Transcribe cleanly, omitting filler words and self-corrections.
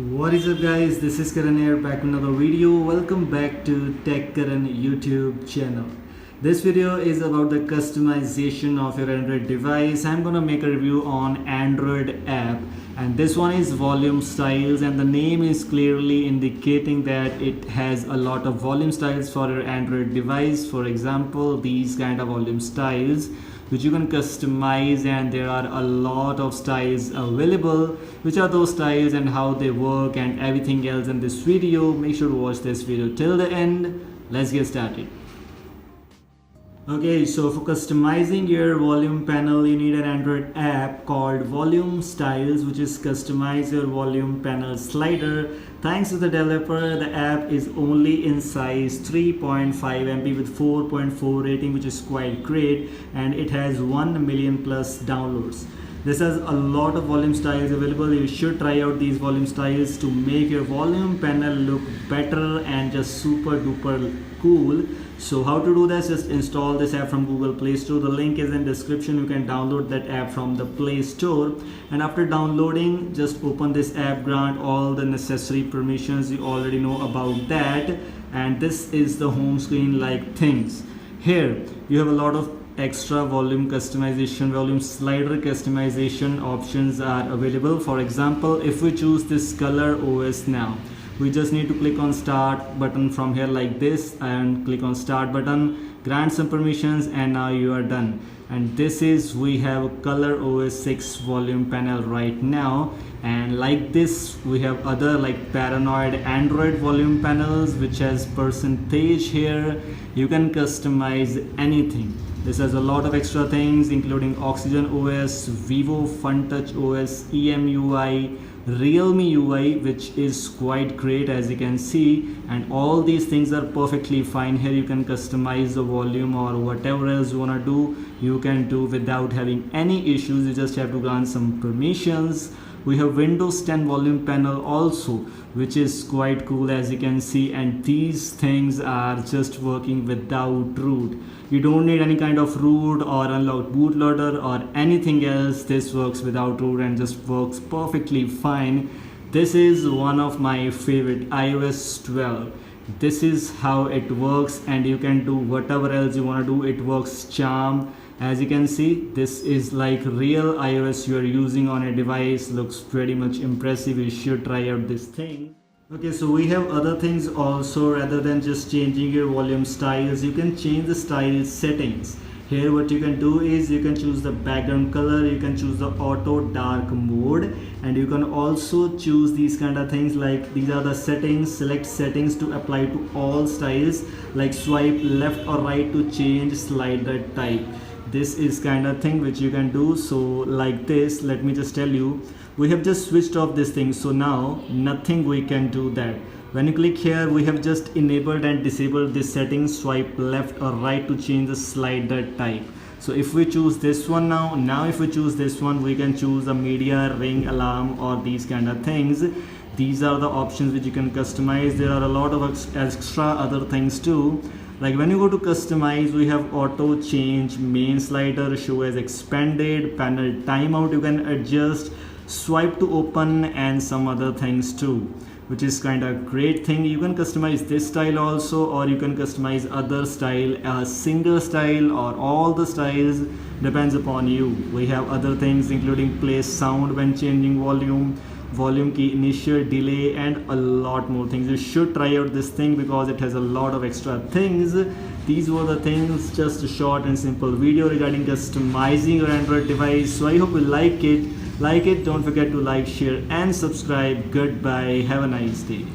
What is up guys, this is Karan here back with another video. Welcome back to Tech Karan YouTube channel. This video is about the customization of your Android device. I'm gonna make a review on Android app, and this one is volume styles, and the name is clearly indicating that it has a lot of volume styles for your Android device. For example, these kind of volume styles which you can customize, and there are a lot of styles available. Which are those styles and how they work and everything else in this video. Make sure to watch this video till the end. Let's get started. Okay, so for customizing your volume panel, you need an Android app called Volume Styles, which is customize your volume panel slider. Thanks to the developer, the app is only in size 3.5 MB with 4.4 rating, which is quite great, and it has 1 million plus downloads. This has a lot of volume styles available. You should try out these volume styles to make your volume panel look better and just super duper cool. So how to do this? Just install this app from Google Play Store. The link is in description. You can download that app from the Play Store, and after downloading, just open this app, grant all the necessary permissions. You already know about that, and this is the home screen like things. Here you have a lot of extra volume customization, volume slider customization options are available. For example, if we choose this color OS now, we just need to click on start button from here like this, and click on start button, grant some permissions, and now you are done. And this is, we have a color OS 6 volume panel right now. And like this, we have other like paranoid Android volume panels which has percentage. Here you can customize anything. This has a lot of extra things including Oxygen OS, Vivo Fun Touch OS, EMUI, Realme UI, which is quite great as you can see, and all these things are perfectly fine. Here you can customize the volume or whatever else you want to do, you can do without having any issues. You just have to grant some permissions. We have Windows 10 volume panel also, which is quite cool as you can see, and these things are just working without root. You don't need any kind of root or unlocked bootloader or anything else. This works without root and just works perfectly fine. This is one of my favorite, iOS 12. This is how it works, and you can do whatever else you want to do. It works charm. As you can see, this is like real iOS you are using on a device. Looks pretty much impressive. You should try out this thing. Okay, so we have other things also. Rather than just changing your volume styles, you can change the style settings. Here what you can do is you can choose the background color, you can choose the auto dark mode, and you can also choose these kind of things like these are the settings. Select settings to apply to all styles, like swipe left or right to change slider type. This is kind of thing which you can do. So like this, let me just tell you, we have just switched off this thing, so now nothing we can do that. When you click here, we have just enabled and disabled this setting, swipe left or right to change the slider type. So if we choose this one now if we choose this one, we can choose the media, ring, alarm, or these kind of things. These are the options which you can customize. There are a lot of extra other things too. Like when you go to customize, we have auto change, main slider, show as expanded, panel timeout, you can adjust, swipe to open, and some other things too, which is kind of great thing. You can customize this style also, or you can customize other style, a single style or all the styles, depends upon you. We have other things including play sound when changing volume, volume key, initial delay, and a lot more things. You should try out this thing because it has a lot of extra things. These were the things, just a short and simple video regarding customizing your Android device. So I hope you like it. Don't forget to like, share, and subscribe. Goodbye, have a nice day.